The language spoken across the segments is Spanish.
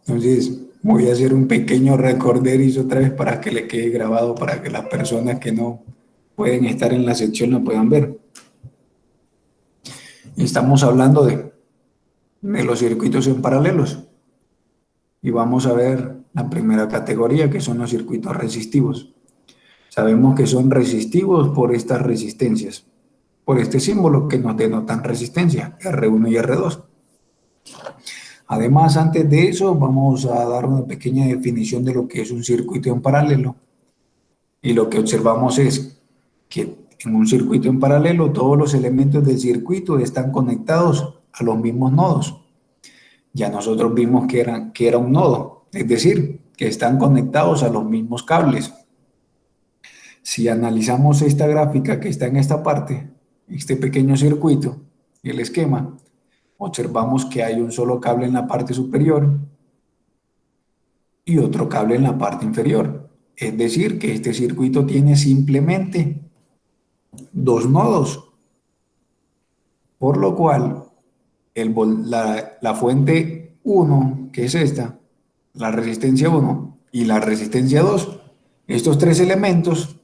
Entonces, voy a hacer un pequeño recorderis otra vez para que le quede grabado, para que las personas que no pueden estar en la sección lo puedan ver. Estamos hablando de los circuitos en paralelos y vamos a ver la primera categoría, que son los circuitos resistivos. Sabemos que son resistivos por estas resistencias, por este símbolo que nos denotan resistencia, R1 y R2. Además, antes de eso, vamos a dar una pequeña definición de lo que es un circuito en paralelo. Y lo que observamos es que en un circuito en paralelo, todos los elementos del circuito están conectados a los mismos nodos. Ya nosotros vimos que era un nodo, es decir, que están conectados a los mismos cables. Si analizamos esta gráfica que está en esta parte, este pequeño circuito, el esquema, observamos que hay un solo cable en la parte superior y otro cable en la parte inferior. Es decir, que este circuito tiene simplemente dos nodos, por lo cual la fuente 1, que es esta, la resistencia 1 y la resistencia 2, estos tres elementos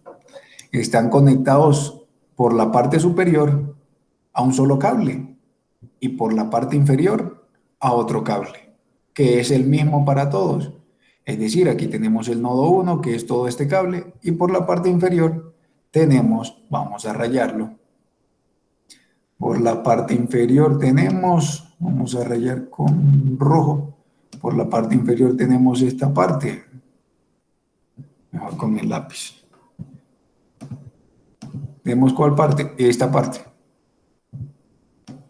están conectados por la parte superior a un solo cable y por la parte inferior a otro cable, que es el mismo para todos. Es decir, aquí tenemos el nodo 1, que es todo este cable, y por la parte inferior tenemos, vamos a rayarlo, por la parte inferior tenemos, vamos a rayar con rojo, por la parte inferior tenemos esta parte, mejor con el lápiz. ¿Tenemos cuál parte? Esta parte,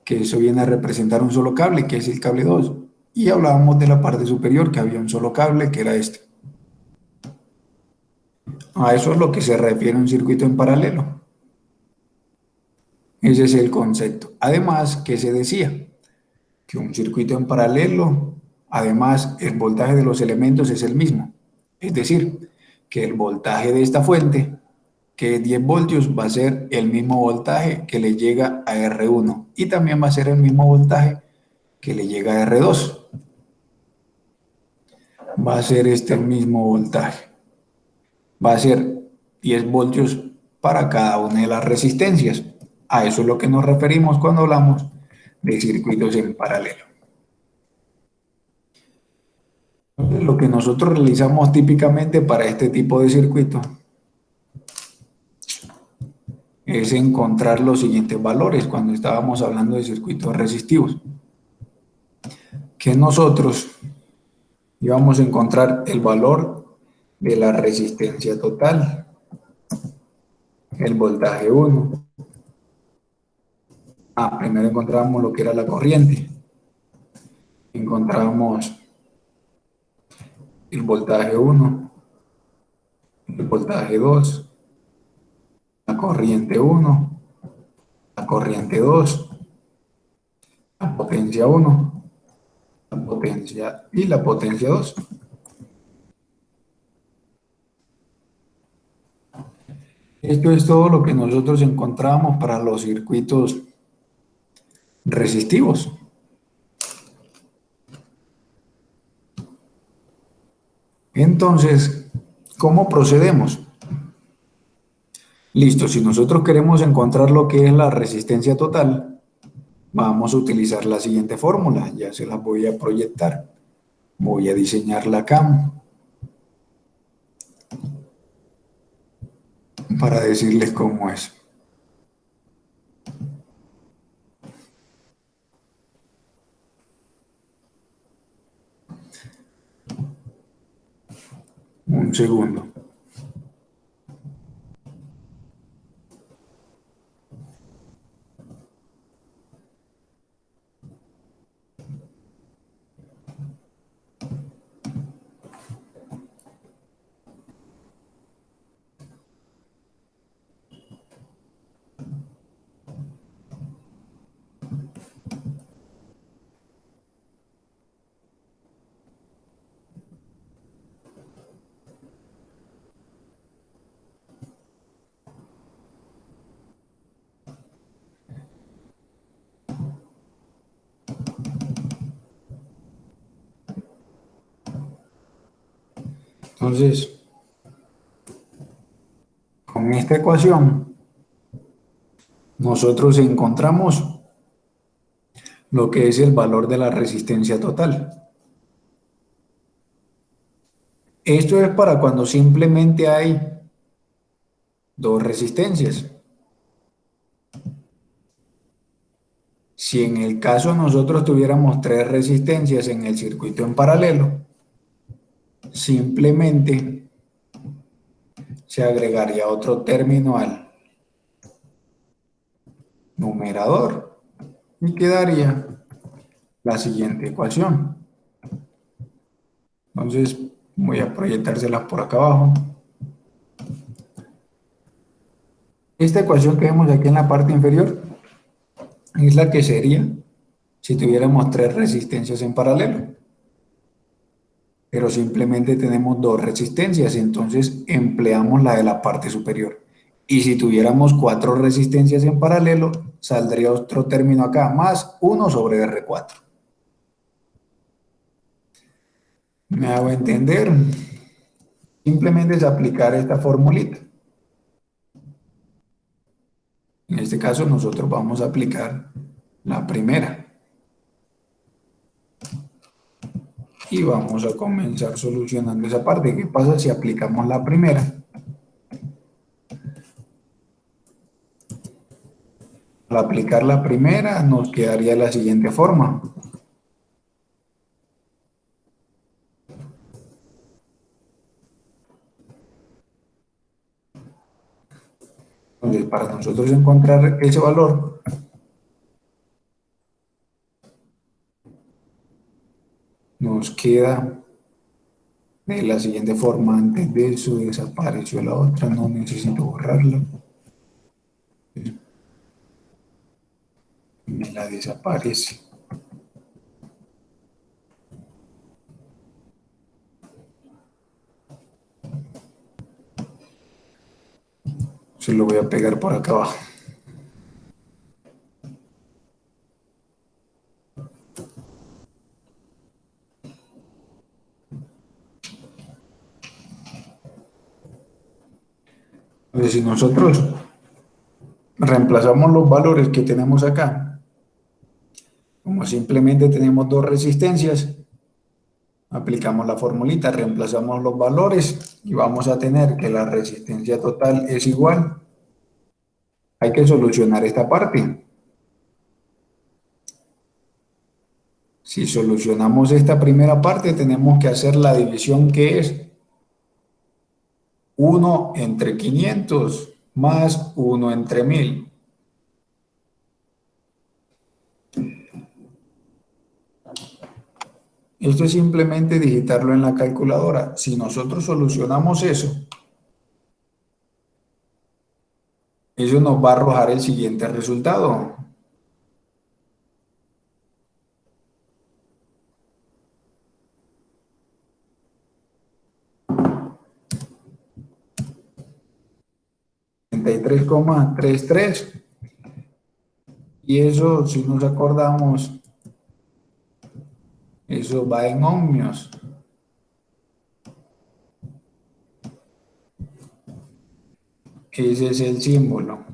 que eso viene a representar un solo cable, que es el cable 2. Y hablábamos de la parte superior, que había un solo cable, que era este. A eso es lo que se refiere un circuito en paralelo. Ese es el concepto. Además, ¿qué se decía? Que un circuito en paralelo, además, el voltaje de los elementos es el mismo. Es decir, que el voltaje de esta fuente, que es 10 voltios, va a ser el mismo voltaje que le llega a R1 y también va a ser el mismo voltaje que le llega a R2. Va a ser este mismo voltaje. Va a ser 10 voltios para cada una de las resistencias. A eso es lo que nos referimos cuando hablamos de circuitos en paralelo. Entonces, lo que nosotros realizamos típicamente para este tipo de circuito es encontrar los siguientes valores cuando estábamos hablando de circuitos resistivos. Que nosotros íbamos a encontrar el valor de la resistencia total, el voltaje 1. Primero encontrábamos lo que era la corriente. Encontrábamos el voltaje 1, el voltaje 2, la corriente 1, la corriente 2, la potencia 1, la potencia y la potencia 2. Esto es todo lo que nosotros encontramos para los circuitos resistivos. Entonces, ¿cómo procedemos? Listo, si nosotros queremos encontrar lo que es la resistencia total, vamos a utilizar la siguiente fórmula. Ya se la voy a proyectar. Voy a diseñar la CAM para decirles cómo es. Un segundo. Entonces, con esta ecuación, nosotros encontramos lo que es el valor de la resistencia total. Esto es para cuando simplemente hay dos resistencias. Si en el caso nosotros tuviéramos tres resistencias en el circuito en paralelo, simplemente se agregaría otro término al numerador y quedaría la siguiente ecuación. Entonces voy a proyectárselas por acá abajo. Esta ecuación que vemos aquí en la parte inferior es la que sería si tuviéramos tres resistencias en paralelo. Pero simplemente tenemos dos resistencias, entonces empleamos la de la parte superior. Y si tuviéramos cuatro resistencias en paralelo, saldría otro término acá, más 1 sobre R4. ¿Me hago entender? Simplemente es aplicar esta formulita. En este caso nosotros vamos a aplicar la primera. Y vamos a comenzar solucionando esa parte. ¿Qué pasa si aplicamos la primera? Al aplicar la primera nos quedaría la siguiente forma. Entonces, para nosotros encontrar ese valor, nos queda de la siguiente forma. Antes de eso desapareció la otra, no necesito borrarla. Me la desaparece. Se lo voy a pegar por acá abajo. Entonces, si nosotros reemplazamos los valores que tenemos acá, como simplemente tenemos dos resistencias, aplicamos la formulita, reemplazamos los valores y vamos a tener que la resistencia total es igual. Hay que solucionar esta parte. Si solucionamos esta primera parte, tenemos que hacer la división que es 1 entre 500 más 1 entre 1000. Esto es simplemente digitarlo en la calculadora. Si nosotros solucionamos eso nos va a arrojar el siguiente resultado. $33,33. Y eso, si nos acordamos, eso va en ohmios. Ese es el símbolo,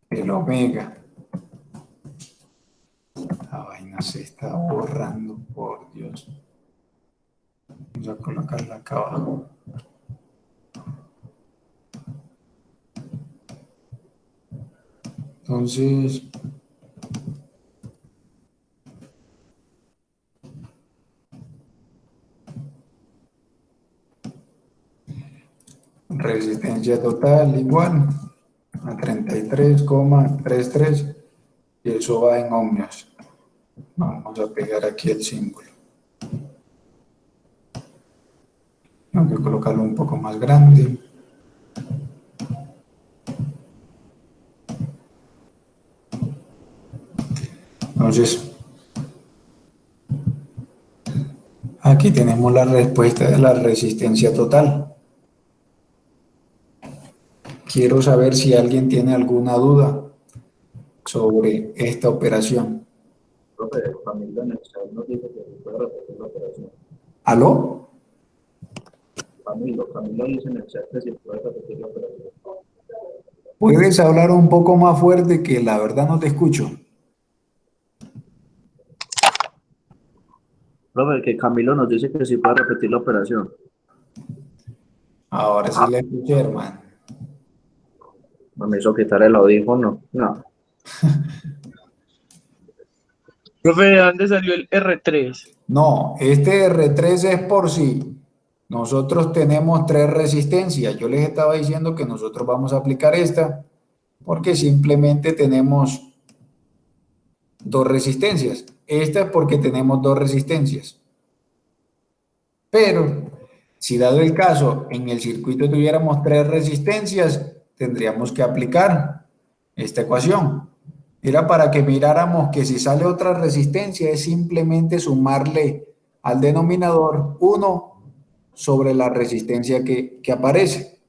el omega. La vaina se está borrando, por Dios. Vamos a colocarla acá abajo. Entonces, resistencia total igual a 33,33 y eso va en ohmios. Vamos a pegar aquí el símbolo. Tengo que colocarlo un poco más grande. Entonces, aquí tenemos la respuesta de la resistencia total. Quiero saber si alguien tiene alguna duda sobre esta operación. Profe, Camilo en el chat nos dice que se puede repetir la operación. ¿Aló? Camilo dice en el chat que si puede repetir la operación. ¿Puedes hablar un poco más fuerte que la verdad no te escucho? Profe, que Camilo nos dice que si puede repetir la operación. Ahora sí la escuché, hermano. Me hizo quitar el audífono. No. Profe, ¿de dónde salió el R3? No, este R3 es por si nosotros tenemos tres resistencias. Yo les estaba diciendo que nosotros vamos a aplicar esta porque simplemente tenemos dos resistencias. Esta es porque tenemos dos resistencias. Pero si dado el caso en el circuito tuviéramos tres resistencias, tendríamos que aplicar esta ecuación. Era para que miráramos que si sale otra resistencia es simplemente sumarle al denominador 1 sobre la resistencia que aparece.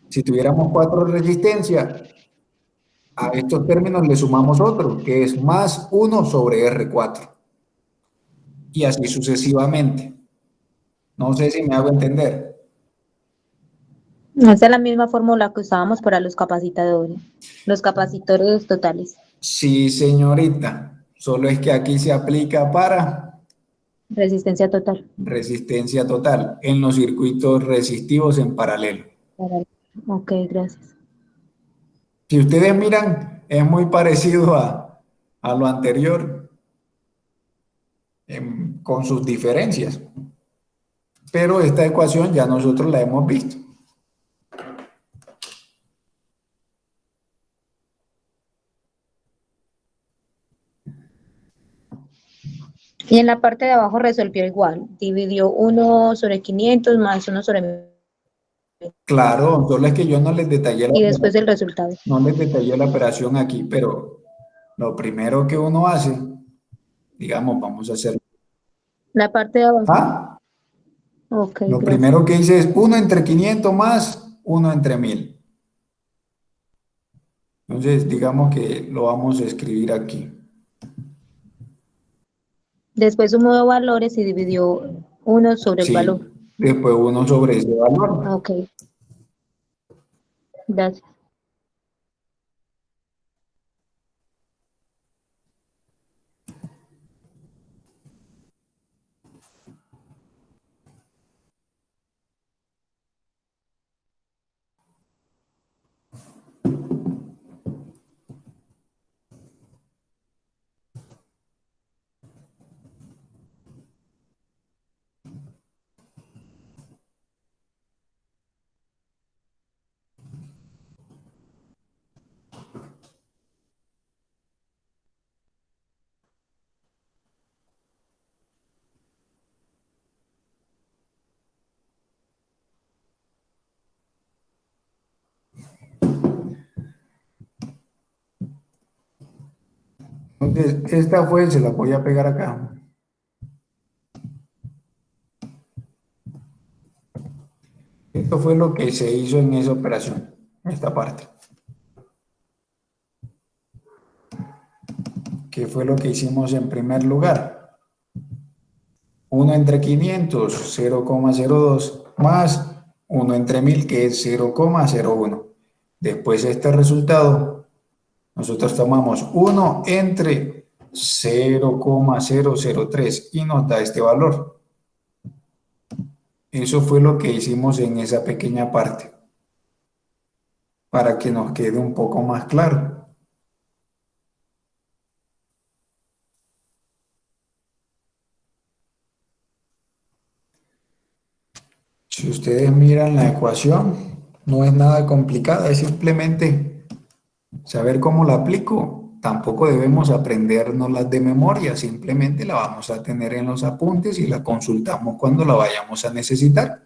Si tuviéramos cuatro resistencias, a estos términos le sumamos otro, que es más 1 sobre R4. Y así sucesivamente. No sé si me hago entender. Esa es la misma fórmula que usábamos para los capacitores totales. Sí, señorita. Solo es que aquí se aplica para Resistencia total. resistencia total en los circuitos resistivos en paralelo. Ok, gracias. Si ustedes miran, es muy parecido a lo anterior con sus diferencias. Pero esta ecuación ya nosotros la hemos visto. Y en la parte de abajo resolvió igual. Dividió 1/500 más 1/1000. Claro, solo es que yo no les detallé Y después el resultado. no les detallé la operación aquí, pero lo primero que uno hace, digamos, vamos a hacer. La parte de abajo. ¿Ah? Ok, Lo gracias. primero que hice es 1 entre 500 más 1 entre 1000. Entonces, digamos que lo vamos a escribir aquí. Después sumó valores y dividió 1 sobre el valor. Sí, después 1 sobre ese valor. Ok, gracias. Entonces, esta fue, se la voy a pegar acá. Esto fue lo que se hizo en esa operación, esta parte. ¿Qué fue lo que hicimos en primer lugar? 1 entre 500, 0,02, más 1 entre 1000, que es 0,01. Después este resultado, nosotros tomamos 1 entre 0,003 y nos da este valor. Eso fue lo que hicimos en esa pequeña parte, para que nos quede un poco más claro. Si ustedes miran la ecuación, no es nada complicada, es simplemente saber cómo la aplico. Tampoco debemos aprendernoslas de memoria, simplemente la vamos a tener en los apuntes y la consultamos cuando la vayamos a necesitar.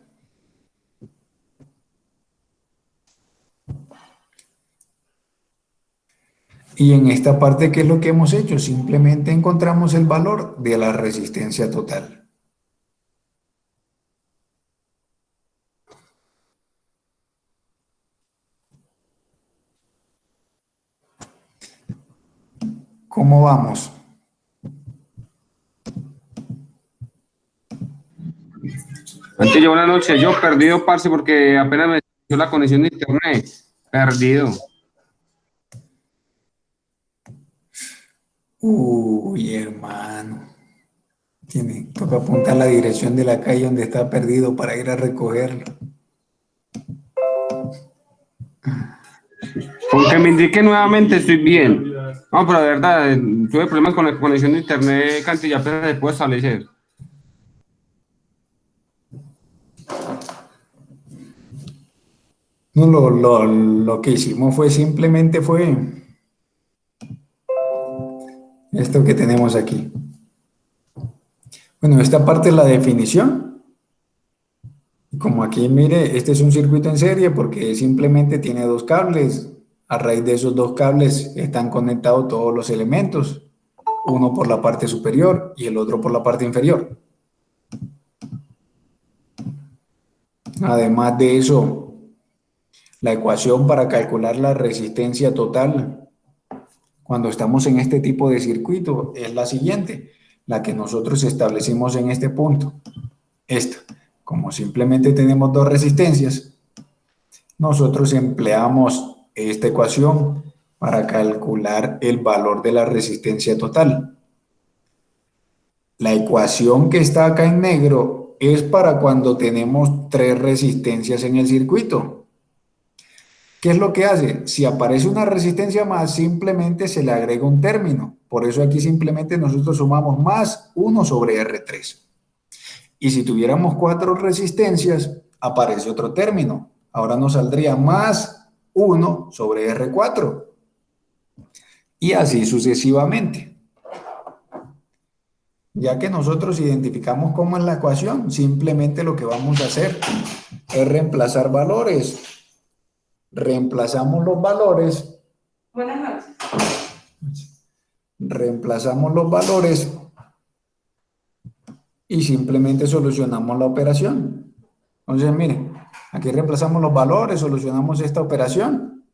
Y en esta parte, ¿qué es lo que hemos hecho? Simplemente encontramos el valor de la resistencia total. ¿Cómo vamos? Antes yo, buenas noches, yo perdido, parce, porque apenas me dio la conexión de internet. Perdido. Uy, hermano. Toca apuntar la dirección de la calle donde está perdido para ir a recogerlo. Con que me indique nuevamente estoy bien. No, pero de verdad, tuve problemas con la conexión de internet, Canti, y apenas se puede establecer. No, lo que hicimos simplemente fue esto que tenemos aquí. Bueno, esta parte es la definición. Como aquí, mire, este es un circuito en serie porque simplemente tiene dos cables. A raíz de esos dos cables están conectados todos los elementos, uno por la parte superior y el otro por la parte inferior. Además de eso, la ecuación para calcular la resistencia total cuando estamos en este tipo de circuito es la siguiente, la que nosotros establecimos en este punto. Esta, como simplemente tenemos dos resistencias, nosotros empleamos esta ecuación para calcular el valor de la resistencia total. La ecuación que está acá en negro es para cuando tenemos tres resistencias en el circuito. ¿Qué es lo que hace? Si aparece una resistencia más, simplemente se le agrega un término. Por eso aquí simplemente nosotros sumamos más 1 sobre R3. Y si tuviéramos cuatro resistencias, aparece otro término. Ahora nos saldría más 1 sobre R4. Y así sucesivamente. Ya que nosotros identificamos cómo es la ecuación, simplemente lo que vamos a hacer es reemplazar valores. Reemplazamos los valores. Buenas noches. Reemplazamos los valores y simplemente solucionamos la operación. Entonces, miren, aquí reemplazamos los valores, solucionamos esta operación.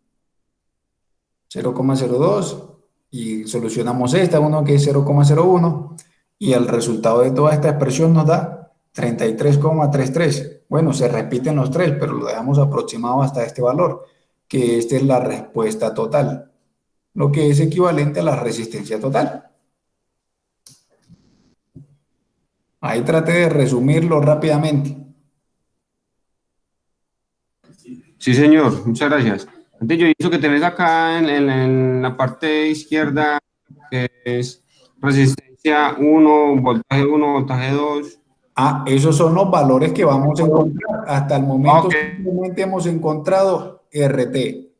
0,02 y solucionamos esta, uno que es 0,01 y el resultado de toda esta expresión nos da 33,33. Bueno, se repiten los tres, pero lo dejamos aproximado hasta este valor, que esta es la respuesta total, lo que es equivalente a la resistencia total. Ahí traté de resumirlo rápidamente. Sí, señor, muchas gracias. Antes yo hizo que tenés acá en la parte izquierda, que es resistencia 1, voltaje 2. Ah, esos son los valores que vamos a encontrar. Hasta el momento Ok. simplemente hemos encontrado RT.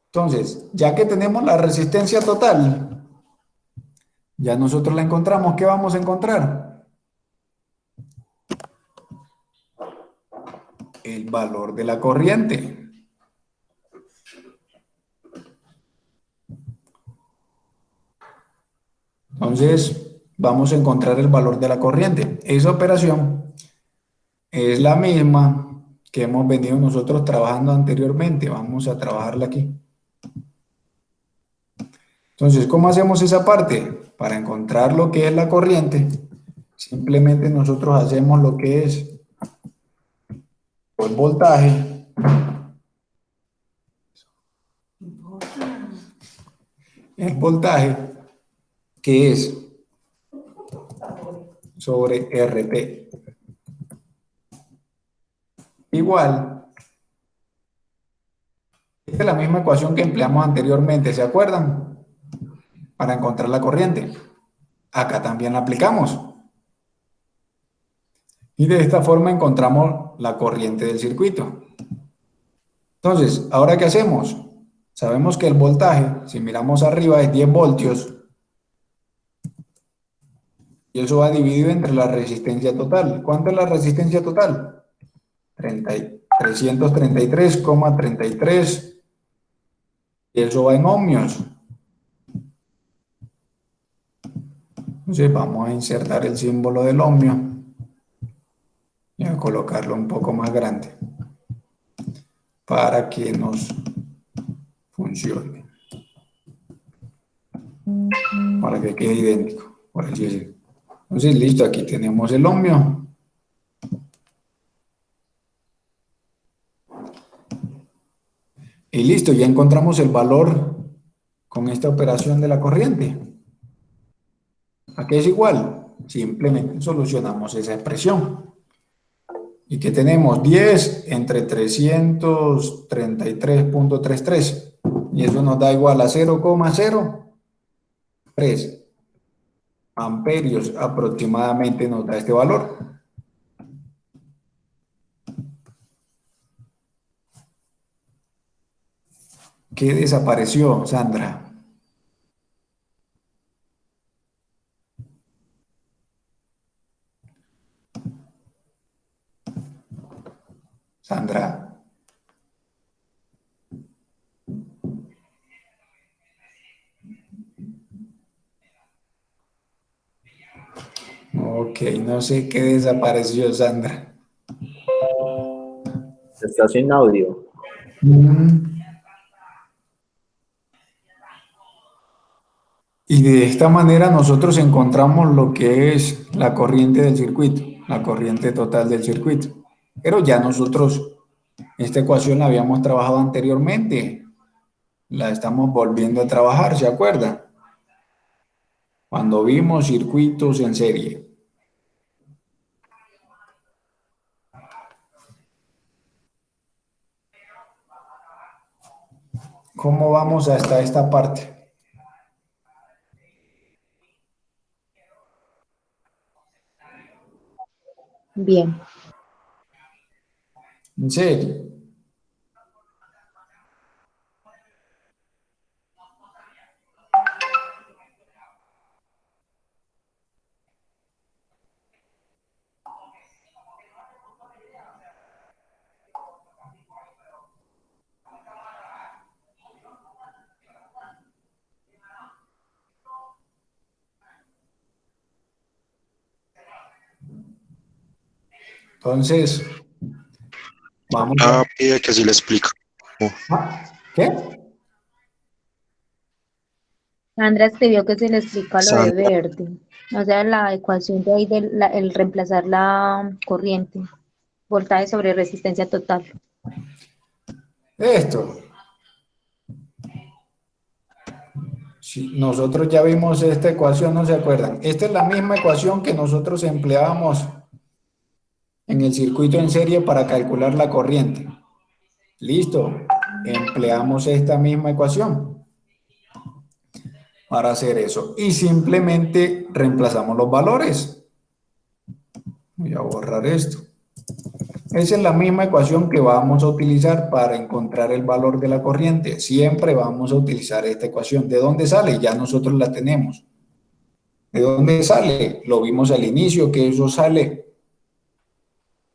Entonces, ya que tenemos la resistencia total, ya nosotros la encontramos. ¿Qué vamos a encontrar? El valor de la corriente. Entonces, vamos a encontrar el valor de la corriente. Esa operación es la misma que hemos venido nosotros trabajando anteriormente. Vamos a trabajarla aquí. Entonces, ¿cómo hacemos esa parte? Para encontrar lo que es la corriente, simplemente nosotros hacemos lo que es el voltaje que es sobre RT igual, esta es la misma ecuación que empleamos anteriormente, ¿se acuerdan? Para encontrar la corriente. Acá también la aplicamos. Y de esta forma encontramos la corriente del circuito. Entonces, ¿ahora qué hacemos? Sabemos que el voltaje, si miramos arriba, es 10 voltios. Y eso va dividido entre la resistencia total. ¿Cuánto es la resistencia total? 333,33. Y eso va en ohmios. Entonces vamos a insertar el símbolo del ohmio y a colocarlo un poco más grande para que nos funcione, para que quede idéntico, por así decirlo. Entonces, listo, aquí tenemos el ohmio. Y listo, ya encontramos el valor con esta operación de la corriente. ¿A qué es igual? Simplemente solucionamos esa expresión. ¿Y qué tenemos? 10 entre 333.33. Y eso nos da igual a 0,03 amperios aproximadamente nos da este valor. ¿Qué desapareció, Sandra? Sandra. Ok, no sé qué desapareció, Sandra. Está sin audio. Y de esta manera nosotros encontramos lo que es la corriente del circuito, la corriente total del circuito. Pero ya nosotros esta ecuación la habíamos trabajado anteriormente, la estamos volviendo a trabajar, ¿se acuerdan? Cuando vimos circuitos en serie. ¿Cómo vamos hasta esta parte? Bien. ¿En serio? Entonces, vamos a... Pide que sí le explico. ¿Qué? Sandra escribió que se le explica lo de Sandra. Verdi, o sea, la ecuación de ahí el reemplazar la corriente, voltaje sobre resistencia total. Esto. Sí, nosotros ya vimos esta ecuación, ¿no se acuerdan? Esta es la misma ecuación que nosotros empleábamos en el circuito en serie para calcular la corriente. Listo, empleamos esta misma ecuación para hacer eso y simplemente reemplazamos los valores. Voy a borrar esto. Esa es la misma ecuación que vamos a utilizar para encontrar el valor de la corriente. Siempre vamos a utilizar esta ecuación. ¿De dónde sale? Ya nosotros la tenemos. ¿De dónde sale? Lo vimos al inicio, que eso sale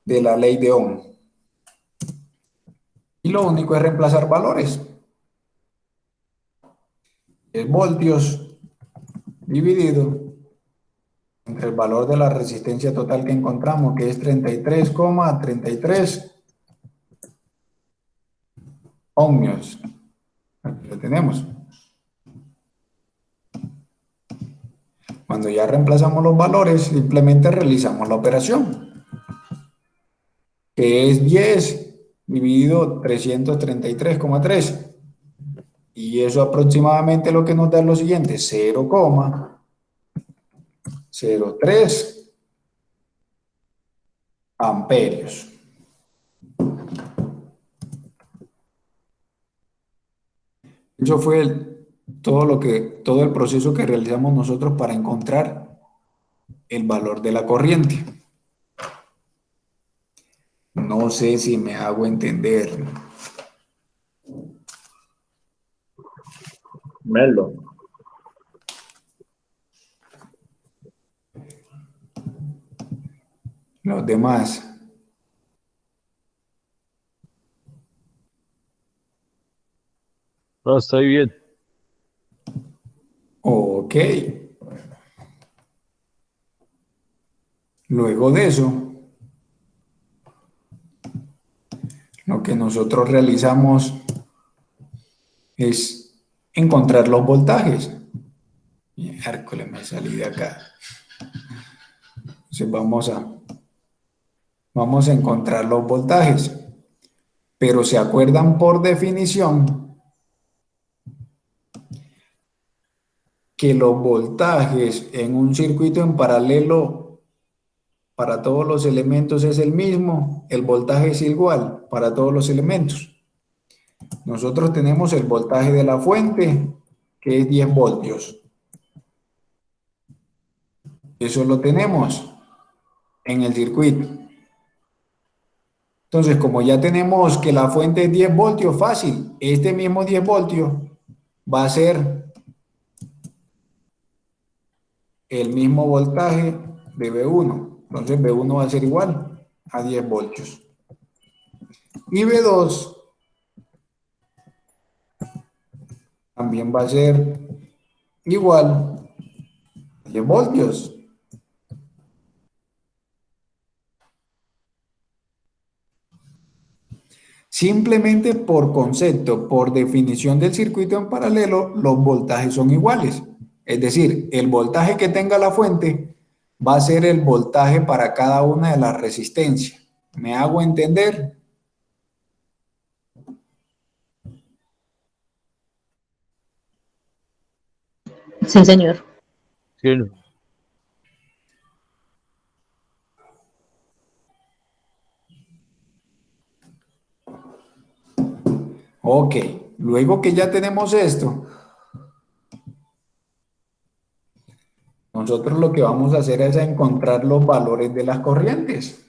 de la ley de Ohm. Y lo único es reemplazar valores. Es voltios dividido entre el valor de la resistencia total que encontramos, que es 33,33 ohmios. Aquí lo tenemos. Cuando ya reemplazamos los valores, simplemente realizamos la operación, que es 10 dividido 333,3. Y eso aproximadamente lo que nos da es lo siguiente, 0,03 amperios. Eso fue todo el proceso que realizamos nosotros para encontrar el valor de la corriente. No sé si me hago entender. Melo. Los demás. No, estoy bien. Ok. Luego de eso, lo que nosotros realizamos es encontrar los voltajes. Miércoles, me salí de acá. Entonces vamos a encontrar los voltajes. Pero se acuerdan por definición que los voltajes en un circuito en paralelo para todos los elementos es el mismo, el voltaje es igual para todos los elementos. Nosotros tenemos el voltaje de la fuente, que es 10 voltios. Eso lo tenemos en el circuito. Entonces, como ya tenemos que la fuente es 10 voltios, fácil, este mismo 10 voltios va a ser el mismo voltaje de V1. Entonces, V1 va a ser igual a 10 voltios. Y V2 también va a ser igual a 10 voltios. Simplemente por concepto, por definición del circuito en paralelo, los voltajes son iguales. Es decir, el voltaje que tenga la fuente va a ser el voltaje para cada una de las resistencias. ¿Me hago entender? Sí, señor. Sí, no. Ok, luego que ya tenemos esto, nosotros lo que vamos a hacer es encontrar los valores de las corrientes.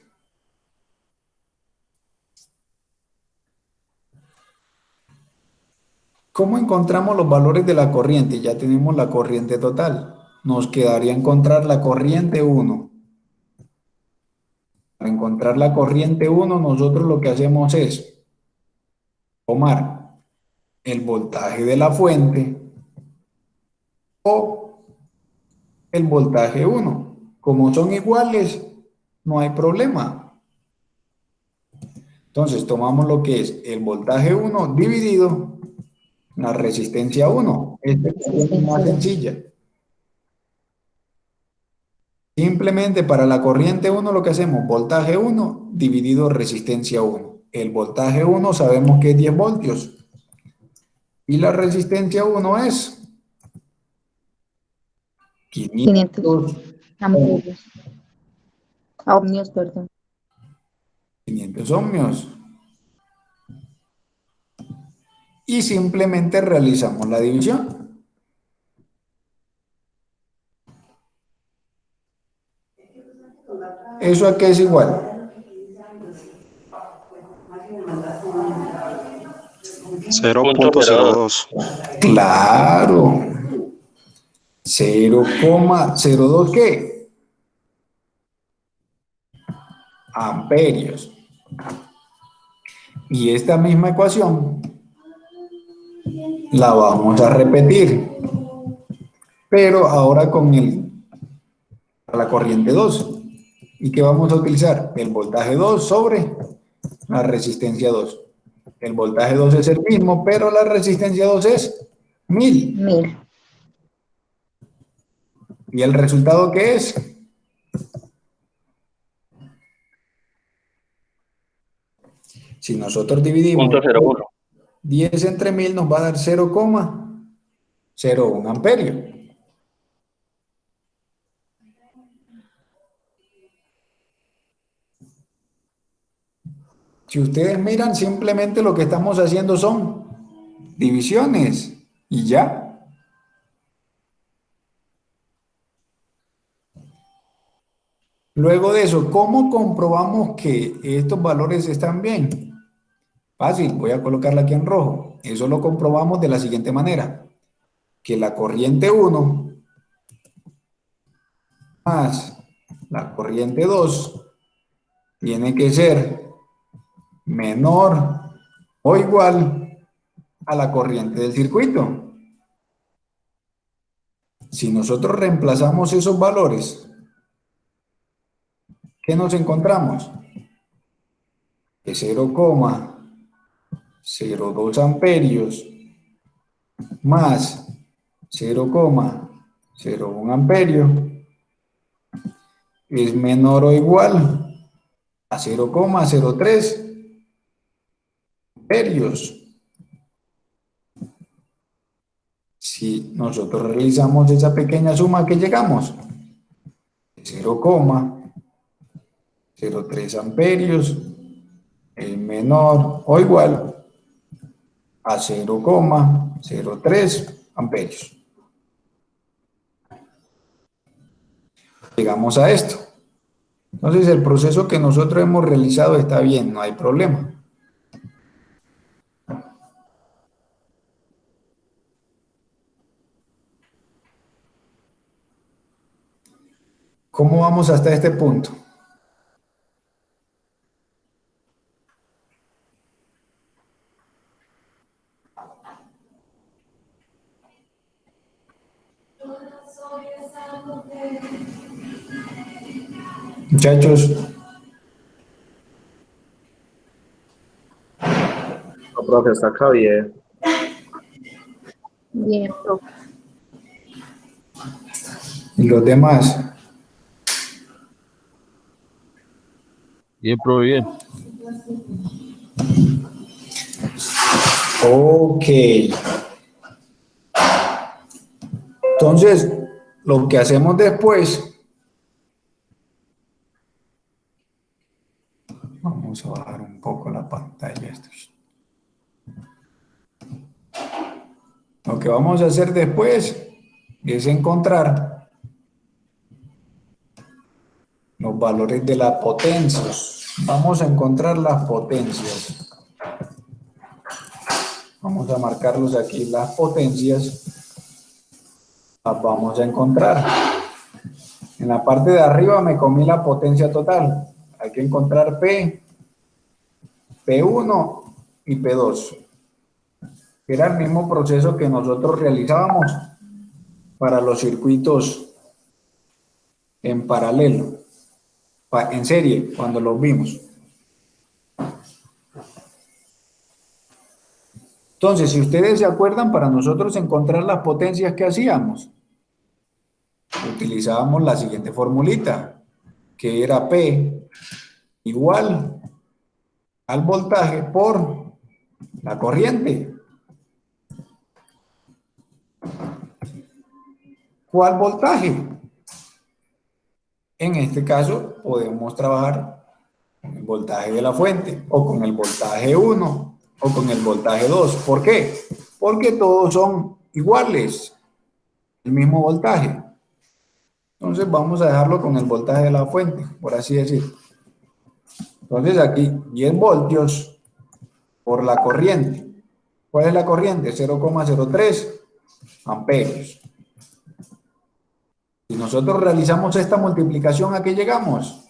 ¿Cómo encontramos los valores de la corriente? Ya tenemos la corriente total. Nos quedaría encontrar la corriente 1. Para encontrar la corriente 1, nosotros lo que hacemos es tomar el voltaje de la fuente o el voltaje 1. Como son iguales, no hay problema. Entonces tomamos lo que es el voltaje 1 dividido la resistencia 1. Esta es más sencilla. Simplemente para la corriente 1 lo que hacemos, voltaje 1 dividido resistencia 1. El voltaje 1 sabemos que es 10 voltios. Y la resistencia 1 es 500 amperios. Ohmios, perdón. 500 ohmios. Y simplemente realizamos la división. ¿Eso a qué es igual? 0.02. Claro. 0,02 ¿qué? Amperios. Y esta misma ecuación la vamos a repetir, pero ahora con la corriente 2. ¿Y qué vamos a utilizar? El voltaje 2 sobre la resistencia 2. El voltaje 2 es el mismo, pero la resistencia 2 es 1000. 1000. ¿Y el resultado qué es? Si nosotros dividimos 0.01. 10 entre 1000 nos va a dar 0,01 amperio. Si ustedes miran, simplemente lo que estamos haciendo son divisiones y ya. Luego de eso, ¿cómo comprobamos que estos valores están bien? Fácil, voy a colocarla aquí en rojo. Eso lo comprobamos de la siguiente manera. Que la corriente 1 más la corriente 2 tiene que ser menor o igual a la corriente del circuito. Si nosotros reemplazamos esos valores, ¿qué nos encontramos? Que 0,02 amperios más 0,01 amperio es menor o igual a 0,03 amperios. Si nosotros realizamos esa pequeña suma que llegamos, 0,03 amperios es menor o igual a 0,03 amperios. Llegamos a esto. Entonces el proceso que nosotros hemos realizado está bien, no hay problema. ¿Cómo vamos hasta este punto? Muchachos, No, profe, está acá bien. Bien, profe. y los demás. Bien, profe, bien. Ok. Entonces, lo que hacemos después, vamos a bajar un poco la pantalla. Lo que vamos a hacer después es encontrar los valores de las potencias. Vamos a encontrar las potencias. Vamos a marcarlos aquí, las potencias. Las vamos a encontrar. En la parte de arriba me comí la potencia total. Hay que encontrar P, P1 y P2. Era el mismo proceso que nosotros realizábamos para los circuitos en paralelo, en serie, cuando los vimos. Entonces, si ustedes se acuerdan, para nosotros encontrar las potencias que hacíamos, utilizábamos la siguiente formulita, que era P igual al voltaje por la corriente. ¿Cuál voltaje? En este caso podemos trabajar con el voltaje de la fuente o con el voltaje 1 o con el voltaje 2. ¿Por qué? Porque todos son iguales, el mismo voltaje. Entonces vamos a dejarlo con el voltaje de la fuente, por así decir. Entonces aquí 10 voltios por la corriente. ¿Cuál es la corriente? 0,03 amperios. Si nosotros realizamos esta multiplicación, ¿a qué llegamos?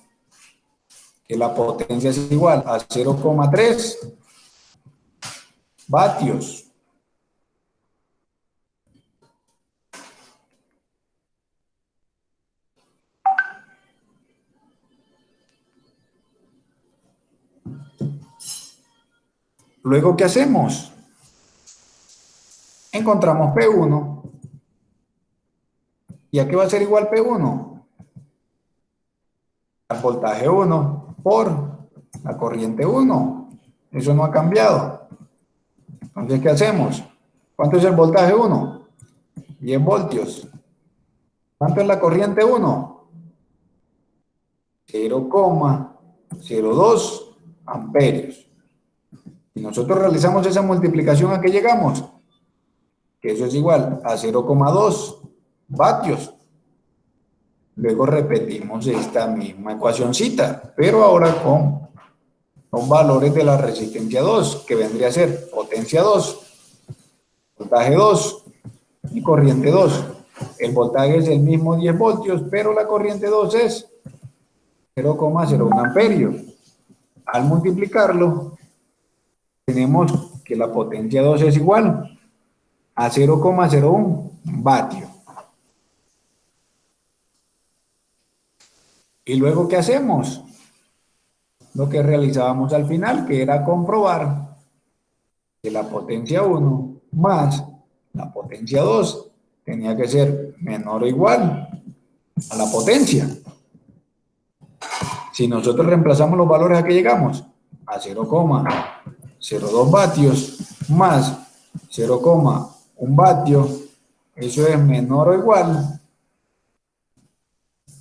Que la potencia es igual a 0,3 vatios. Luego, ¿qué hacemos? Encontramos P1. ¿Y a qué va a ser igual P1? Al voltaje 1 por la corriente 1. Eso no ha cambiado. Entonces, ¿qué hacemos? ¿Cuánto es el voltaje 1? 10 voltios. ¿Cuánto es la corriente 1? 0,02 amperios. Si nosotros realizamos esa multiplicación, ¿a qué llegamos? Que eso es igual a 0,2 vatios. Luego repetimos esta misma ecuacioncita, pero ahora con los valores de la resistencia 2, que vendría a ser potencia 2, voltaje 2 y corriente 2. El voltaje es el mismo 10 voltios, pero la corriente 2 es 0,01 amperios. Al multiplicarlo, tenemos que la potencia 2 es igual a 0,01 vatio. ¿Y luego qué hacemos? Lo que realizábamos al final, que era comprobar que la potencia 1 más la potencia 2 tenía que ser menor o igual a la potencia. Si nosotros reemplazamos los valores a que llegamos, a 0,02 vatios más 0,1 vatio, eso es menor o igual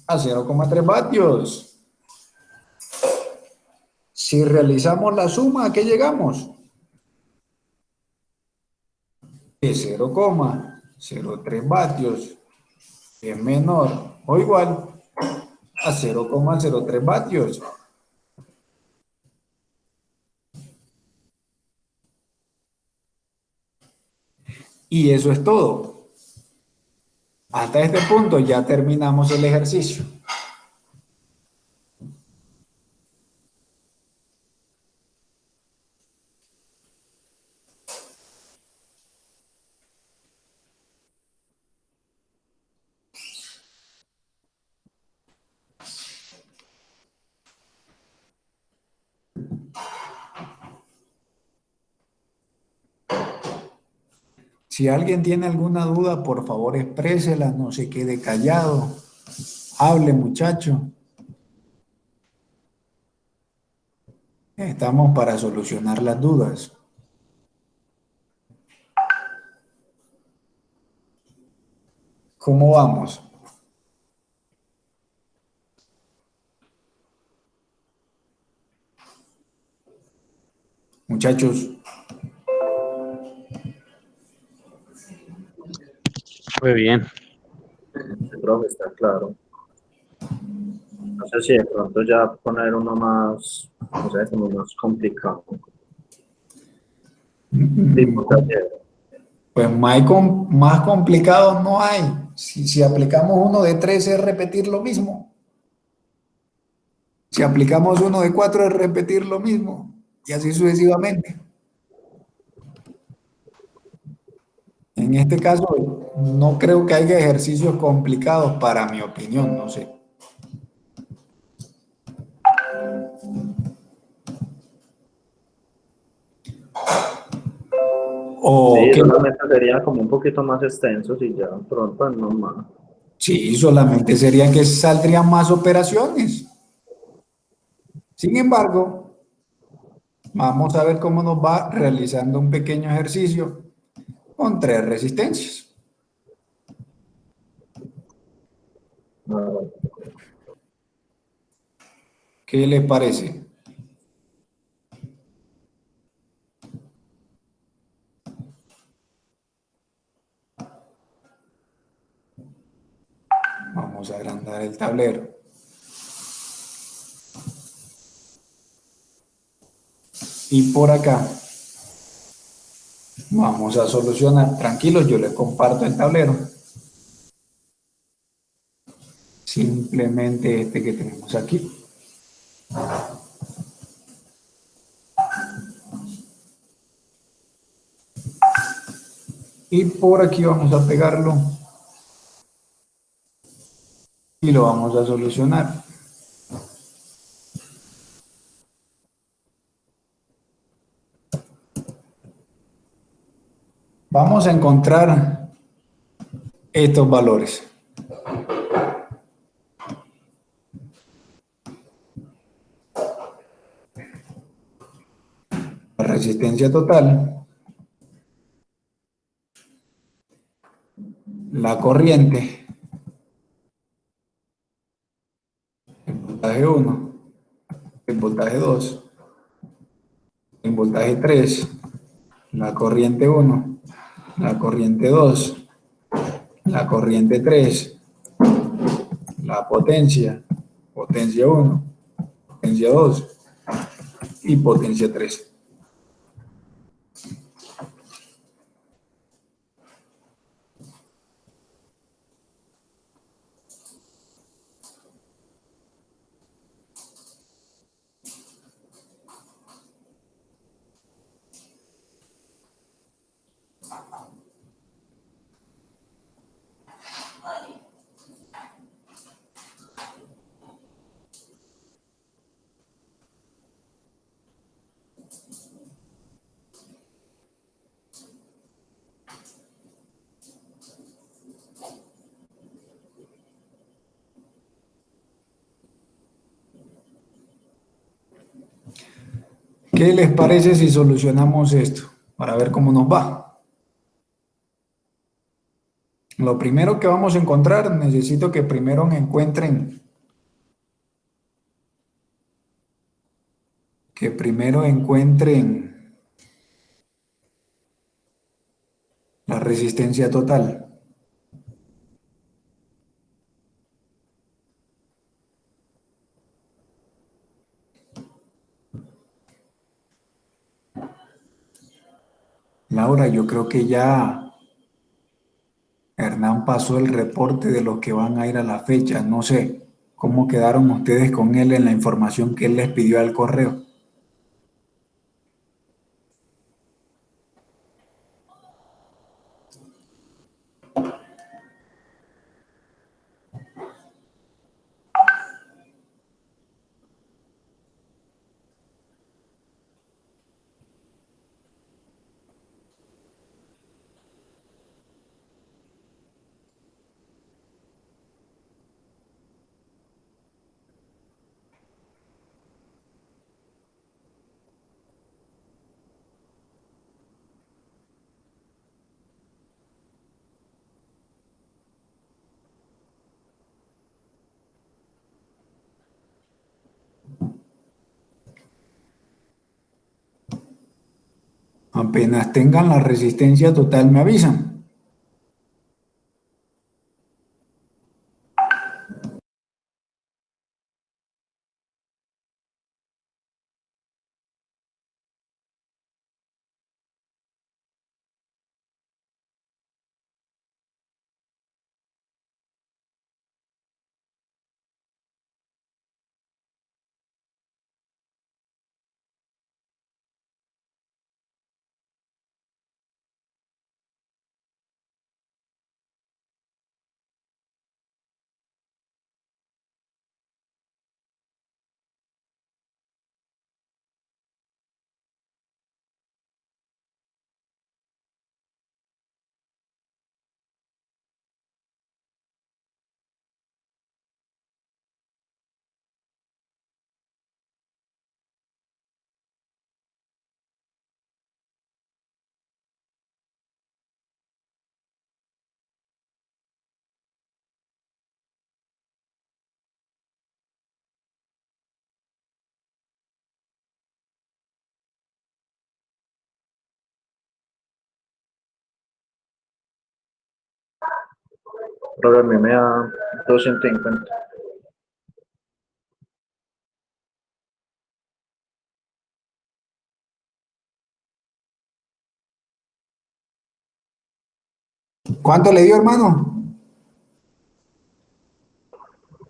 a 0,3 vatios. Si realizamos la suma, ¿a qué llegamos? Que 0,03 vatios es menor o igual a 0,03 vatios. Y eso es todo. Hasta este punto ya terminamos el ejercicio. Si alguien tiene alguna duda, por favor exprésela, no se quede callado. Hable, muchacho. Estamos para solucionar las dudas. ¿Cómo vamos? Muchachos, Muy bien. Sí, profe, está claro. No sé si de pronto ya poner uno más, no sé, como más complicado. Tipo taller. pues más complicados no hay. Si aplicamos uno de 3 es repetir lo mismo. Si aplicamos uno de 4 es repetir lo mismo. Y así sucesivamente. En este caso, no creo que haya ejercicios complicados para mi opinión, no sé. O Sí, que solamente serían como un poquito más extensos y ya pronto no más. sí, solamente serían que saldrían más operaciones. Sin embargo, vamos a ver cómo nos va realizando un pequeño ejercicio con 3 resistencias. Ah, ¿Qué les parece? Vamos a agrandar el tablero. Y por acá vamos a solucionar. Tranquilos, yo les comparto el tablero. Simplemente este que tenemos aquí. Y por aquí vamos a pegarlo y lo vamos a solucionar. Vamos a encontrar estos valores. La resistencia total, la corriente, el voltaje 1, el voltaje 2, el voltaje 3, la corriente 1, la corriente 2, la corriente 3, la potencia, potencia 1, potencia 2 y potencia 3. ¿Qué les parece si solucionamos esto? Para ver cómo nos va. Lo primero que vamos a encontrar, necesito que primero me encuentren, la resistencia total. Laura, yo creo que ya Hernán pasó el reporte de los que van a ir a la fecha. No sé cómo quedaron ustedes con él en la información que él les pidió al correo. Apenas tengan la resistencia total, me avisan. Pero a mí me da 250. ¿Cuánto le dio, hermano?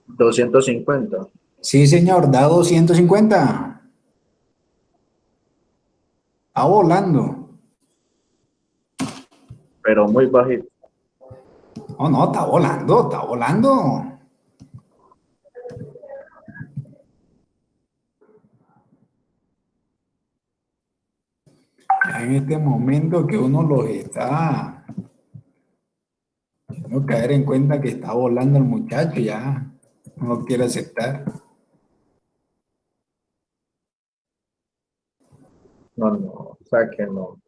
250. Sí, señor, da 250. Está volando. Pero muy bajito. Oh, no, está volando, está volando. Ya en este momento que uno los está, no caer en cuenta que está volando el muchacho, ya no quiere aceptar. No, no, o sea que no.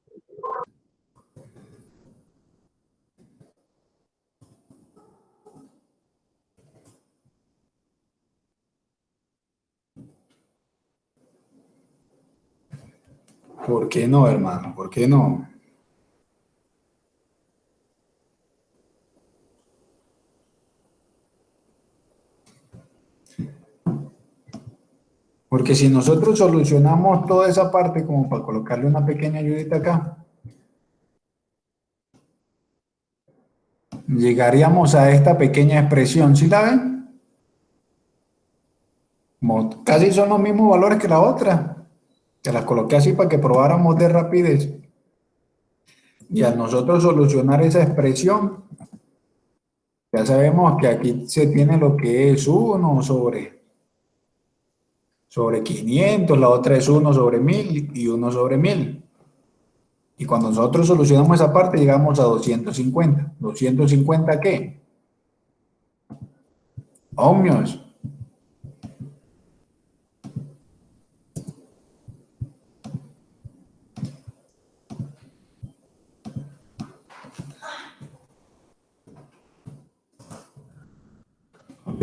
¿Por qué no, hermano? ¿Por qué no? Porque si nosotros solucionamos toda esa parte como para colocarle una pequeña ayudita acá, llegaríamos a esta pequeña expresión, ¿sí la ven? Casi son los mismos valores que la otra. Se las coloqué así para que probáramos de rapidez. Y al nosotros solucionar esa expresión, ya sabemos que aquí se tiene lo que es 1 sobre 500, la otra es 1 sobre 1000 y 1 sobre 1000. Y cuando nosotros solucionamos esa parte, llegamos a 250. ¿250 qué? Ohmios.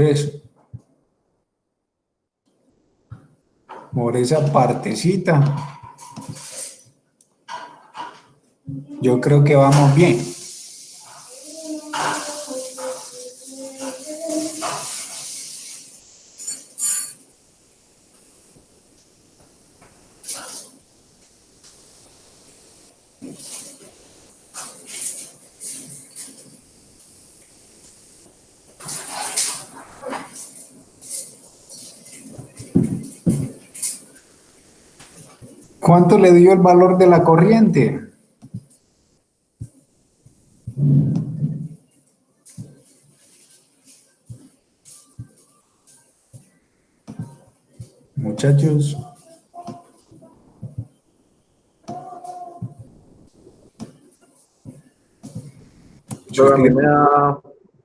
Entonces, por esa partecita, yo creo que vamos bien. ¿Cuánto le dio el valor de la corriente? Muchachos. Pero a mí me da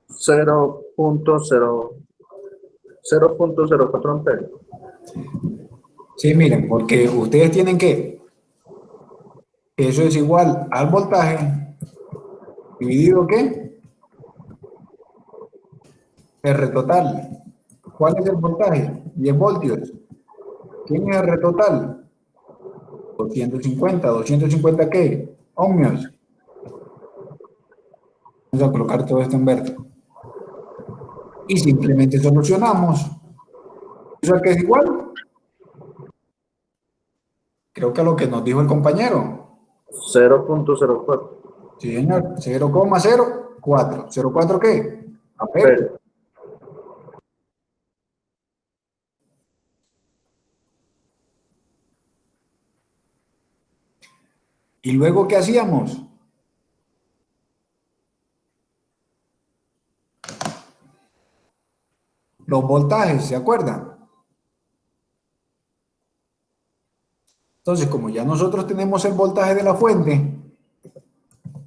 0.04 amperios. Sí, miren, porque ustedes tienen que, eso es igual al voltaje dividido ¿qué? R total. ¿Cuál es el voltaje? 10 voltios. ¿Quién es R total? 250. ¿250 qué? Ohmios. Vamos a colocar todo esto en verde. Y simplemente solucionamos. ¿Eso a qué es igual? Creo que a lo que nos dijo el compañero. 0.04 Sí, señor. 0,04. ¿0,4 qué? amperios. ¿Y luego qué hacíamos? Los voltajes, ¿se acuerdan? Entonces, como ya nosotros tenemos el voltaje de la fuente,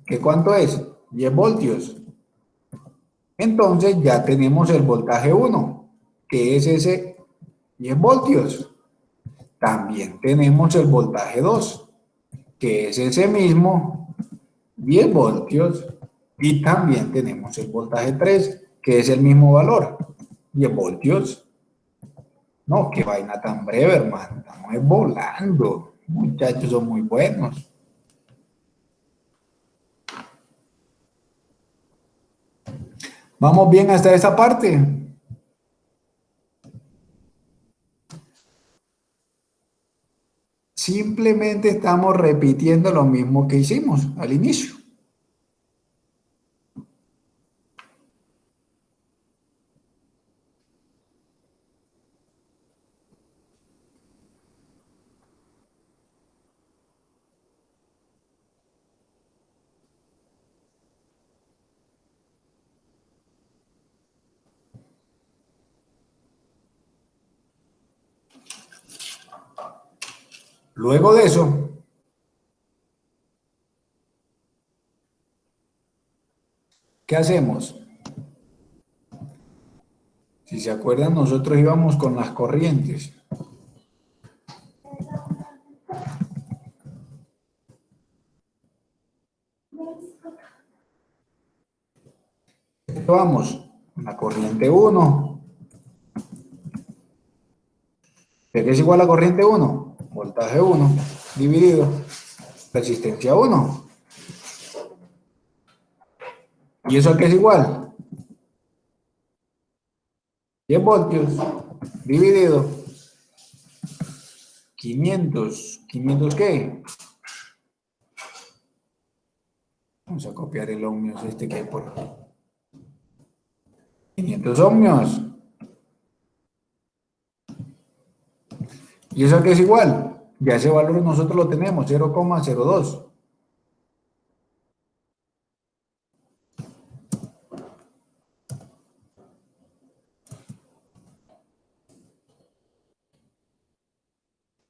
¿qué cuánto es? 10 voltios. Entonces ya tenemos el voltaje 1, que es ese 10 voltios. También tenemos el voltaje 2, que es ese mismo 10 voltios. Y también tenemos el voltaje 3, que es el mismo valor, 10 voltios. No, qué vaina tan breve, hermano. Estamos volando. Muchachos, son muy buenos. ¿Vamos bien hasta esa parte? Simplemente estamos repitiendo lo mismo que hicimos al inicio. Luego de eso, ¿qué hacemos? Si se acuerdan, nosotros íbamos con las corrientes. Vamos, la corriente 1. ¿Qué es igual a corriente 1? Voltaje 1 dividido resistencia 1. ¿Y eso a qué es igual? 10 voltios dividido 500. ¿500 qué? Vamos a copiar el ohmios este que hay por aquí. 500 ohmios. ¿Y eso a qué es igual? Ya ese valor nosotros lo tenemos, 0,02.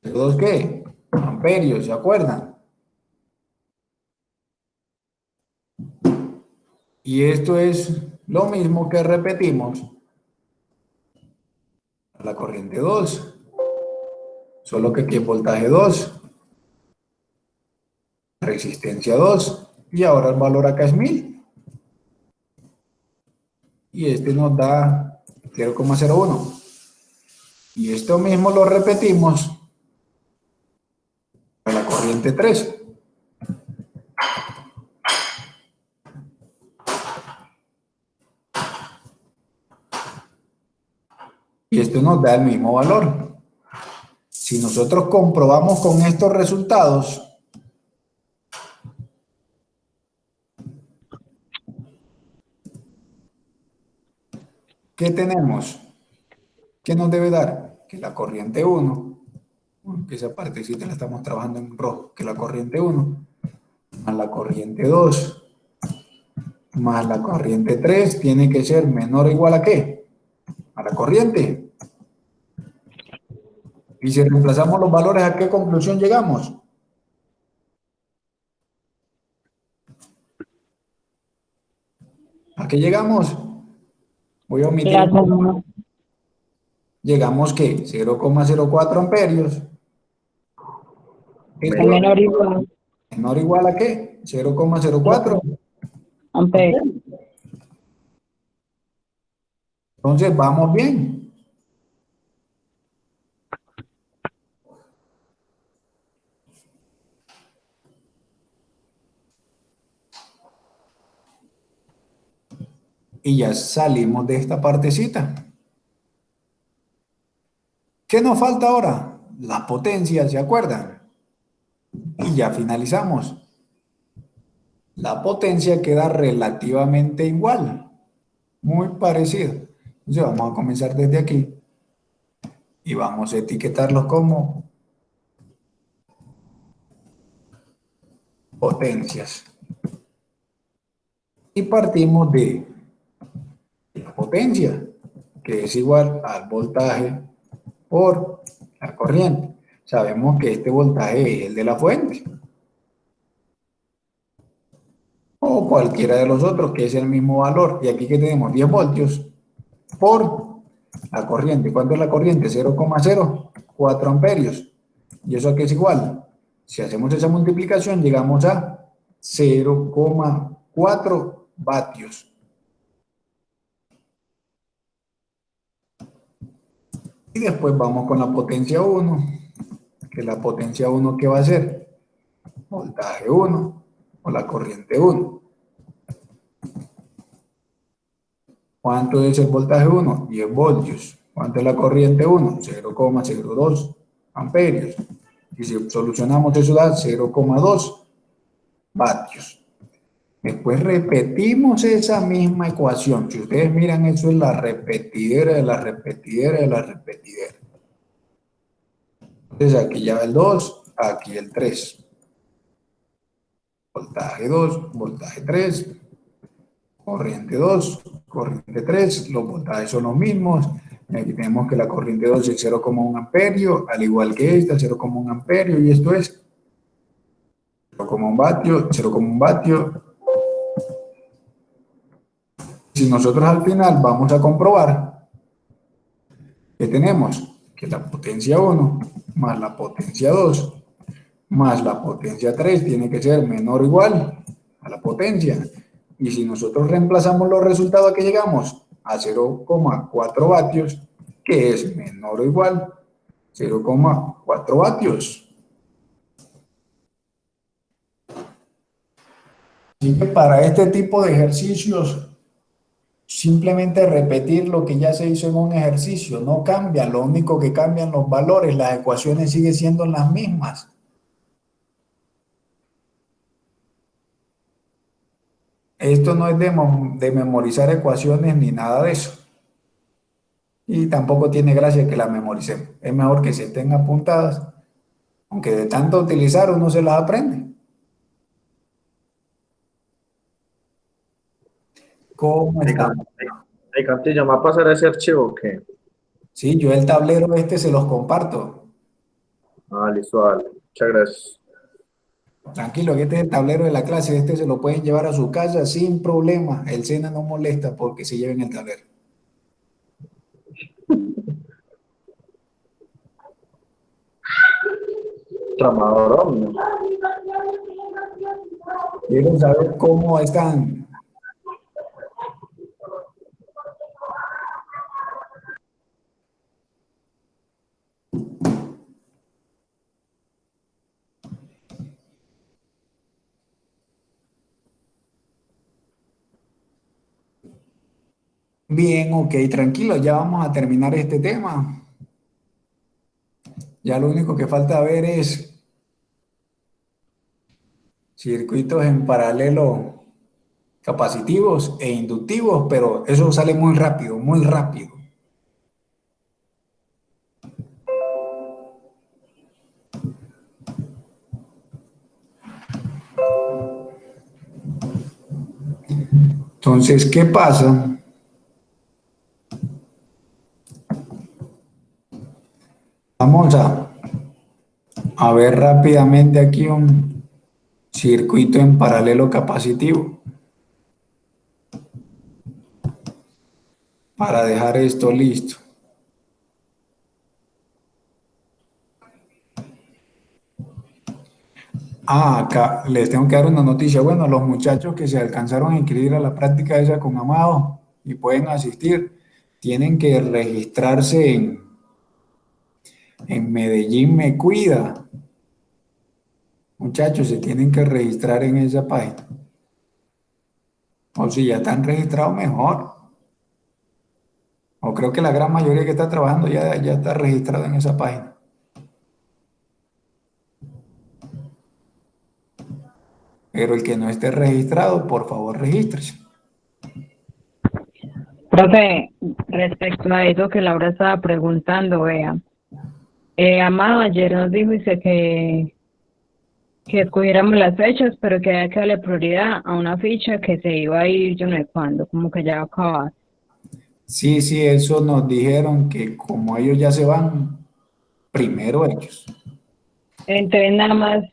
¿02 qué? Amperios, ¿se acuerdan? Y esto es lo mismo que repetimos a la corriente 2. Solo que aquí es voltaje 2, resistencia 2, y ahora el valor acá es 1000. Y este nos da 0,01. Y esto mismo lo repetimos para la corriente 3. Y esto nos da el mismo valor. Si nosotros comprobamos con estos resultados, ¿qué tenemos? ¿Qué nos debe dar? Que la corriente 1, que esa partecita la estamos trabajando en rojo, que la corriente 1 más la corriente 2 más la corriente 3 tiene que ser menor o igual a ¿qué? A la corriente. Y si reemplazamos los valores, ¿a qué conclusión llegamos? ¿A qué llegamos? Voy a omitir. Llegamos que 0,04 amperios. ¿Es menor o igual menor o igual a qué? 0,04 amperios. Entonces vamos bien. Y ya salimos de esta partecita. ¿Qué nos falta ahora? Las potencias, ¿se acuerdan? Y ya finalizamos. La potencia queda relativamente igual, muy parecido. Entonces vamos a comenzar desde aquí y vamos a etiquetarlos como potencias. Y partimos de la potencia, que es igual al voltaje por la corriente. Sabemos que este voltaje es el de la fuente. O cualquiera de los otros, que es el mismo valor. Y aquí que tenemos 10 voltios por la corriente. ¿Cuánto es la corriente? 0,04 amperios. ¿Y eso aquí es igual? Si hacemos esa multiplicación, llegamos a 0,4 vatios. Y después vamos con la potencia 1, que la potencia 1, ¿qué va a ser? Voltaje 1 o la corriente 1. ¿Cuánto es el voltaje 1? 10 voltios. ¿Cuánto es la corriente 1? 0,02 amperios. Y si solucionamos eso da 0,2 vatios. Después repetimos esa misma ecuación. Si ustedes miran, eso es la repetidera de la repetidera de la repetidera. Entonces aquí ya va el 2, aquí el 3. Voltaje 2, voltaje 3, corriente 2, corriente 3, los voltajes son los mismos. Aquí tenemos que la corriente 2 es 0,1 amperio, al igual que esta, 0,1 amperio, y esto es 0,1 vatio, 0,1 vatio. Si nosotros al final vamos a comprobar que tenemos que la potencia 1 más la potencia 2 más la potencia 3 tiene que ser menor o igual a la potencia. Y si nosotros reemplazamos los resultados, ¿a qué llegamos? A 0,4 vatios, que es menor o igual a 0,4 vatios. Así que para este tipo de ejercicios, simplemente repetir lo que ya se hizo en un ejercicio, no cambia, lo único que cambian los valores, las ecuaciones siguen siendo las mismas. Esto no es de memorizar ecuaciones ni nada de eso. Y tampoco tiene gracia que las memoricemos. Es mejor que se estén apuntadas, aunque de tanto utilizar uno se las aprende. ¿Cómo está? Cantilla, ¿me va a pasar ese archivo o qué? Sí, yo el tablero este se los comparto. Ah, listo, dale. Muchas gracias. Tranquilo, que este es el tablero de la clase, este se lo pueden llevar a su casa sin problema. El SENA no molesta porque se lleven el tablero. Tramador, Quiero saber cómo están. Bien, ok, tranquilo, ya vamos a terminar este tema. Ya lo único que falta ver es circuitos en paralelo capacitivos e inductivos, pero eso sale muy rápido, muy rápido. Entonces, ¿qué pasa? Vamos a ver rápidamente aquí un circuito en paralelo capacitivo para dejar esto listo. Acá les tengo que dar una noticia. Bueno, los muchachos que se alcanzaron a inscribir a la práctica esa con Amado y pueden asistir, tienen que registrarse en Medellín Me Cuida. Muchachos, se tienen que registrar en esa página. O si ya están registrados, mejor. O creo que la gran mayoría que está trabajando ya está registrado en esa página. Pero el que no esté registrado, por favor, regístrese. Profe, respecto a eso que Laura estaba preguntando, vea, Amado ayer nos dijo dice que escogiéramos las fechas, pero que había que darle prioridad a una ficha que se iba a ir yo no sé cuándo, como que ya va a acabar. Sí, sí, eso nos dijeron que como ellos ya se van, primero ellos. Entonces nada más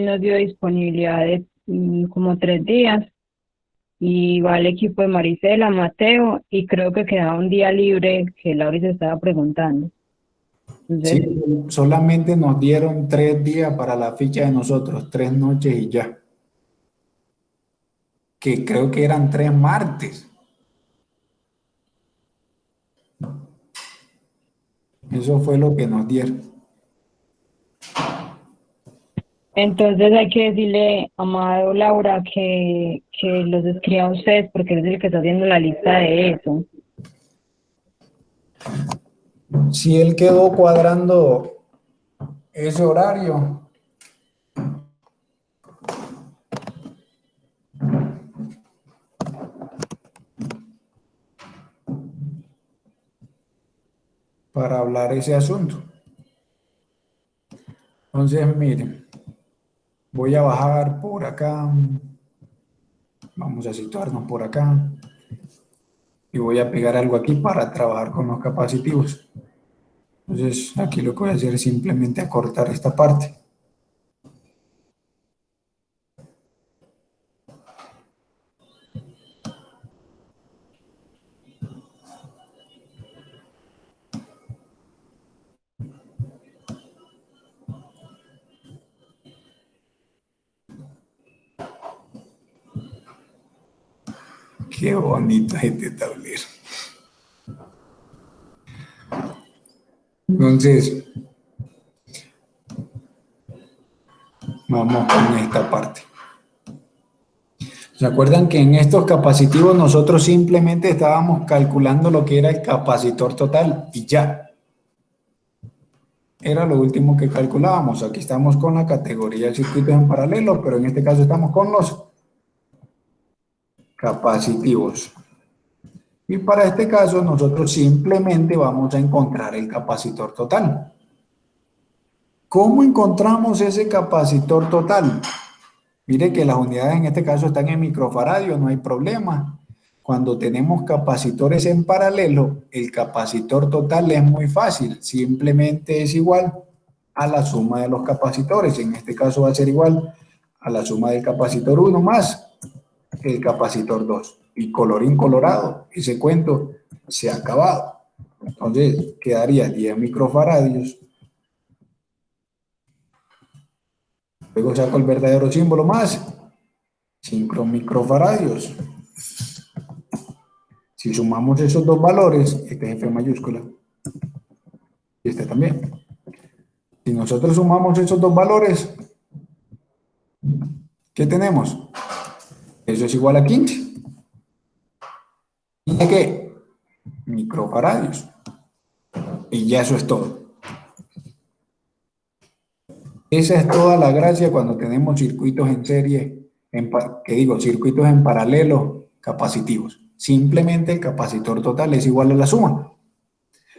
nos dio disponibilidad de como 3 días y va el equipo de Marisela, Mateo y creo que quedaba un día libre que Laura se estaba preguntando. Entonces, Sí, solamente nos dieron 3 días para la ficha de nosotros, 3 noches y ya. Que creo que eran 3 martes. Eso fue lo que nos dieron. entonces hay que decirle a Amado Laura que los escriba a ustedes porque él es el que está haciendo la lista de eso. Si él quedó cuadrando ese horario, para hablar ese asunto. Entonces, miren, voy a bajar por acá. Vamos a situarnos por acá. Y voy a pegar algo aquí para trabajar con los capacitivos. Entonces, aquí lo que voy a hacer es simplemente acortar esta parte. Qué bonito este tablero. Entonces, vamos con esta parte. ¿Se acuerdan que en estos capacitivos nosotros simplemente estábamos calculando lo que era el capacitor total y ya? Era lo último que calculábamos. Aquí estamos con la categoría de circuitos en paralelo, pero en este caso estamos con los capacitivos. Y para este caso nosotros simplemente vamos a encontrar el capacitor total. ¿Cómo encontramos ese capacitor total? Mire que las unidades en este caso están en microfaradios, no hay problema. Cuando tenemos capacitores en paralelo, el capacitor total es muy fácil, simplemente es igual a la suma de los capacitores. En este caso va a ser igual a la suma del capacitor 1 más el capacitor 2. Y colorín colorado, ese cuento se ha acabado. Entonces quedaría 10 microfaradios. Luego saco el verdadero símbolo más 5 microfaradios. Si sumamos esos dos valores, este es F mayúscula y este también. Si nosotros sumamos esos dos valores, ¿qué tenemos? Eso es igual a 15. ¿Y qué? microfaradios. Y ya eso es todo. Esa es toda la gracia cuando tenemos circuitos en serie, circuitos en paralelo capacitivos. Simplemente el capacitor total es igual a la suma.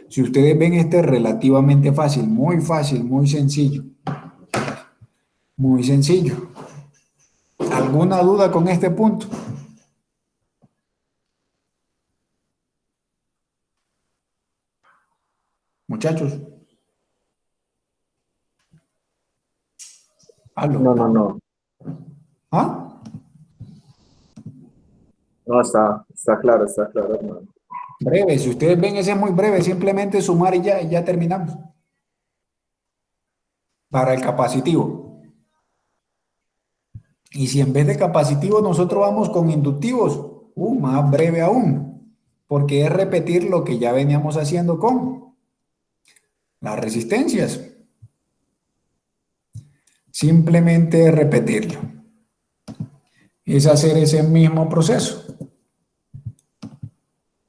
Si ustedes ven, este es relativamente fácil, muy sencillo. Muy sencillo. ¿Alguna duda con este punto? Muchachos. ¿Aló? No. ¿Ah? No, está claro, hermano. Breve, si ustedes ven, ese es muy breve, simplemente sumar y ya terminamos. Para el capacitivo. Y si en vez de capacitivo nosotros vamos con inductivos, más breve aún, porque es repetir lo que ya veníamos haciendo con las resistencias. Simplemente es repetirlo. Es hacer ese mismo proceso.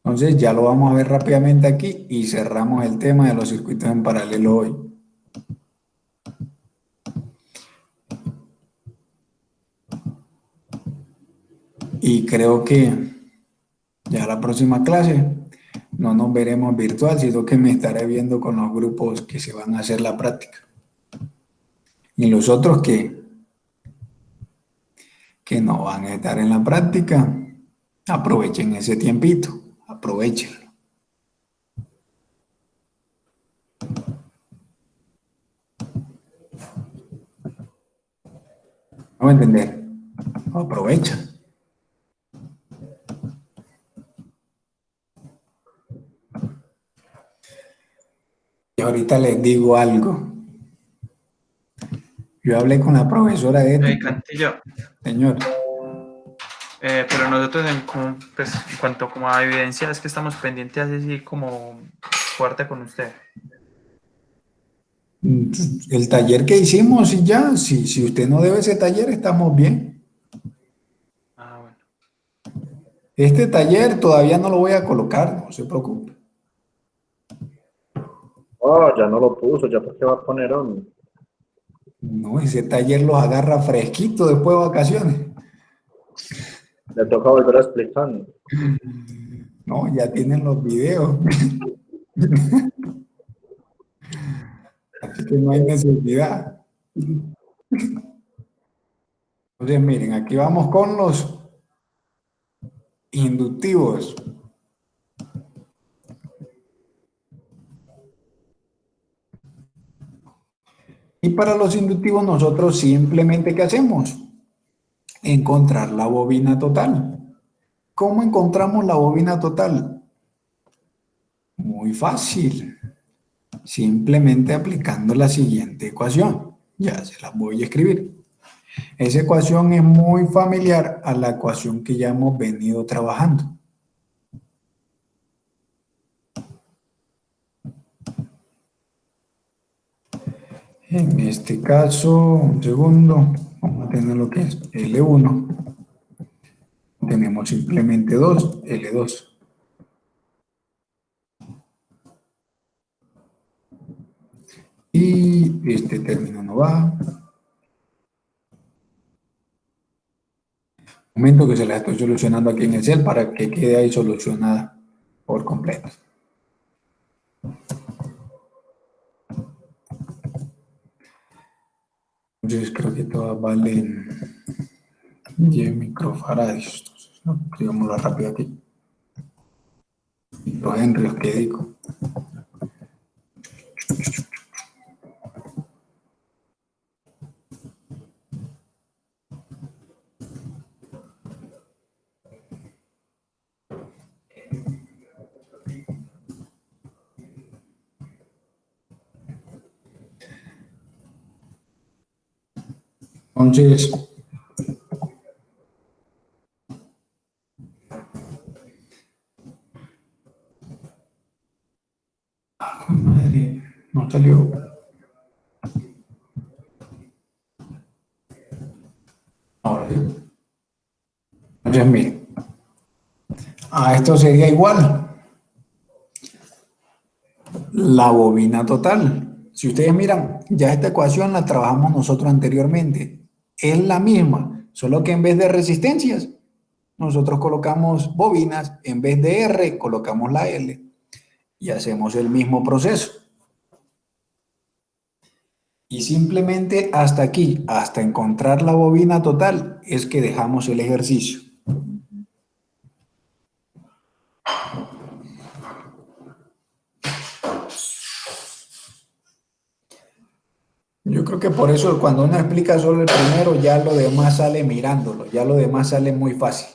Entonces ya lo vamos a ver rápidamente aquí y cerramos el tema de los circuitos en paralelo hoy. Y creo que ya la próxima clase no nos veremos virtual, sino que me estaré viendo con los grupos que se van a hacer la práctica. Y los otros que no van a estar en la práctica, aprovechen ese tiempito, aprovechenlo. ¿No va a entender? Aprovecha. Y ahorita les digo algo. Yo hablé con la profesora de ética. Cantillo, Señor. pero nosotros en cuanto como a evidencia es que estamos pendientes así como fuerte con usted. El taller que hicimos y ya, si usted no debe ese taller, estamos bien. Ah, bueno. Este taller todavía no lo voy a colocar, no se preocupe. Oh, ya no lo puso, ya por qué va a poner on. No, ese taller los agarra fresquito después de vacaciones. Le toca volver a explicar. No, ya tienen los videos. Así que no hay necesidad. Entonces, miren, aquí vamos con los inductivos. Y para los inductivos nosotros simplemente, ¿qué hacemos? Encontrar la bobina total. ¿Cómo encontramos la bobina total? Muy fácil. Simplemente aplicando la siguiente ecuación. Ya se la voy a escribir. Esa ecuación es muy familiar a la ecuación que ya hemos venido trabajando. En este caso, un segundo, vamos a tener lo que es L1. Tenemos simplemente 2, L2. Y este término no va. Un momento que se la estoy solucionando aquí en Excel para que quede ahí solucionada por completo. Entonces creo que todas valen 10 microfarads. Entonces, ¿no? Escribámoslo rápido aquí. Microhenrios, ¿qué digo? Entonces, madre, no salió. Ahora sí. Entonces, miren, a esto sería igual. la bobina total. Si ustedes miran, ya esta ecuación la trabajamos nosotros anteriormente. Es la misma, solo que en vez de resistencias, nosotros colocamos bobinas, en vez de R, colocamos la L y hacemos el mismo proceso. Y simplemente hasta aquí, hasta encontrar la bobina total, es que dejamos el ejercicio. Yo creo que por eso cuando uno explica solo el primero, ya lo demás sale mirándolo, ya lo demás sale muy fácil.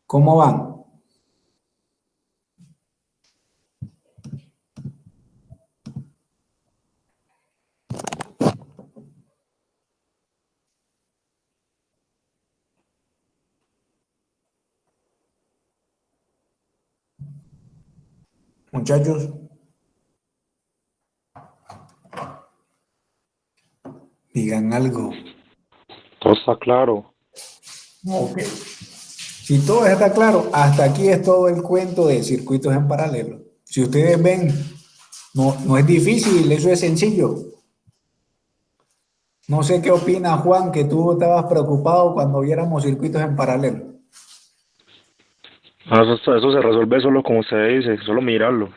¿Cómo van? Muchachos, digan algo. Todo está claro. Ok. Si todo está claro, hasta aquí es todo el cuento de circuitos en paralelo. Si ustedes ven, no es difícil, eso es sencillo. No sé qué opina Juan, que tú estabas preocupado cuando viéramos circuitos en paralelo. Eso se resuelve solo como usted dice, solo mirarlo.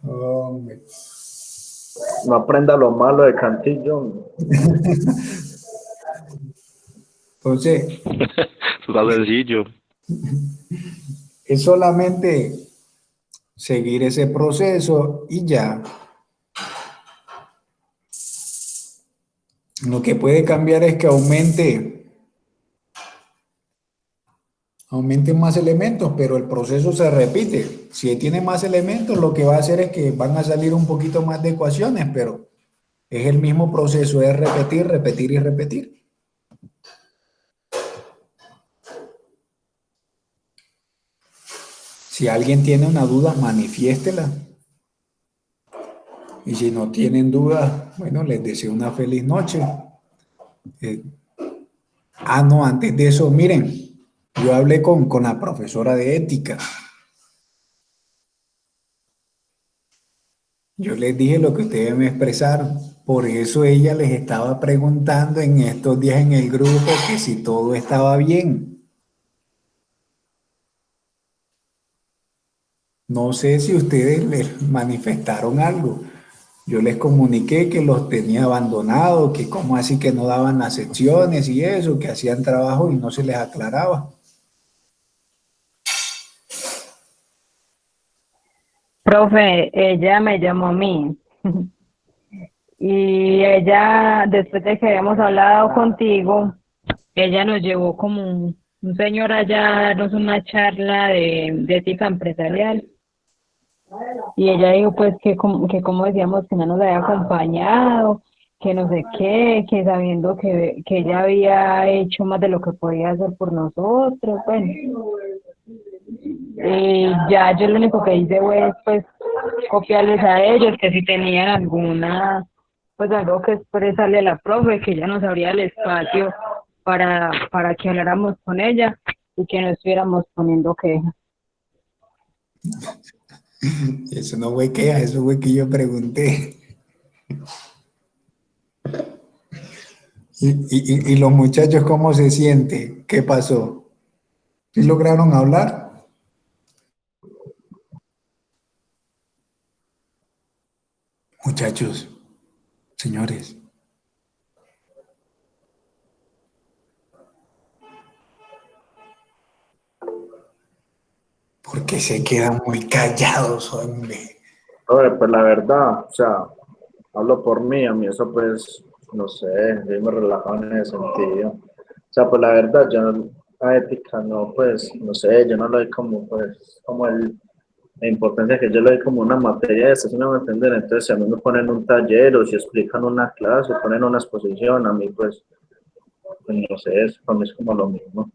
Hombre. No aprenda lo malo de Cantillo. Entonces, Está sencillo. es solamente seguir ese proceso y ya. Lo que puede cambiar es que aumente más elementos, pero el proceso se repite. Si tiene más elementos, lo que va a hacer es que van a salir un poquito más de ecuaciones, pero es el mismo proceso, es repetir, repetir y repetir. Si alguien tiene una duda, manifiéstela. Y si no tienen dudas, bueno, les deseo una feliz noche. No, antes de eso, miren, yo hablé con la profesora de ética. Yo les dije lo que ustedes me expresaron. Por eso ella les estaba preguntando en estos días en el grupo que si todo estaba bien. No sé si ustedes les manifestaron algo. Yo les comuniqué que los tenía abandonados, que cómo así que no daban las secciones y eso, que hacían trabajo y no se les aclaraba. Profe, ella me llamó a mí y ella, después de que habíamos hablado contigo, ella nos llevó como un señor allá a darnos una charla de ética empresarial. Y ella dijo pues que como decíamos que no nos había acompañado, que no sé qué, que sabiendo que ella había hecho más de lo que podía hacer por nosotros, bueno. Ya yo lo único que hice fue pues copiarles a ellos, que si tenían alguna, pues algo que expresarle a la profe, que ella nos abría el espacio para que habláramos con ella y que no estuviéramos poniendo quejas. Eso no fue queja, eso fue que yo pregunté. ¿Y los muchachos cómo se sienten? ¿Qué pasó? ¿Sí lograron hablar? Muchachos, señores. ¿Por qué se quedan muy callados, hombre? Oye, pues la verdad, o sea, hablo por mí, a mí eso pues, no sé, yo me relajo en ese sentido. O sea, pues la verdad, yo a ética no, pues, no sé, yo no lo doy como, pues, como la importancia que yo le doy como una materia de esta, si no me entienden. Entonces, si a mí me ponen un taller o si explican una clase o ponen una exposición, a mí pues pues no sé, eso para mí es como lo mismo.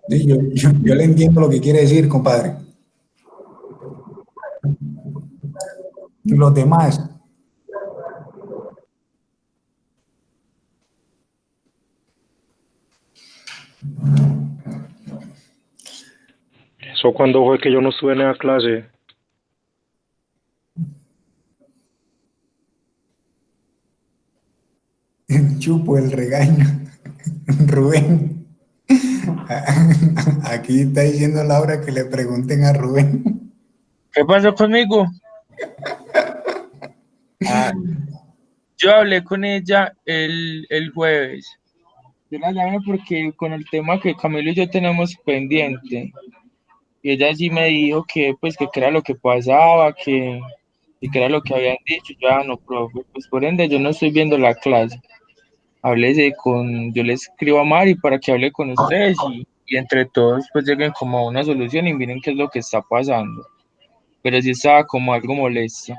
Sí, yo le entiendo lo que quiere decir, compadre. Y los demás, Eso cuando fue que yo no estuve en esa clase. chupo el regaño. Rubén, aquí está diciendo Laura que le pregunten a Rubén. ¿Qué pasó conmigo? Ah, yo hablé con ella el jueves. Yo la llamé porque con el tema que Camilo y yo tenemos pendiente. Y ella sí me dijo que pues que era lo que pasaba, y que era lo que habían dicho. Yo, no, profe, pues por ende yo no estoy viendo la clase. Yo le escribo a Mari para que hable con ustedes y entre todos pues lleguen como a una solución y miren qué es lo que está pasando. Pero sí estaba como algo molesto.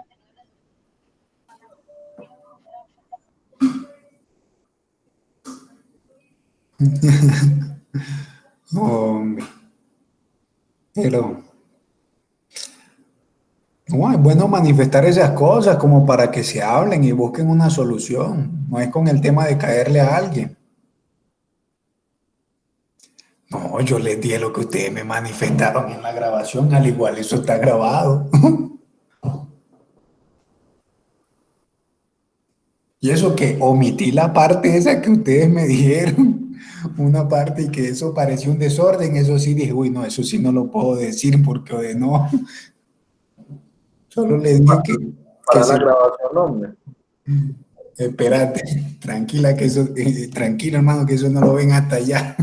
Hombre, pero no, es bueno manifestar esas cosas como para que se hablen y busquen una solución. No es con el tema de caerle a alguien. No, yo les dije lo que ustedes me manifestaron en la grabación, al igual eso está grabado. Y eso que omití la parte esa que ustedes me dijeron, una parte y que eso parecía un desorden, eso sí dije, uy, no, eso sí no lo puedo decir porque de no, solo le dije que Para la se... grabación, hombre. Espérate, tranquila que eso, tranquilo hermano, que eso no lo ven hasta allá.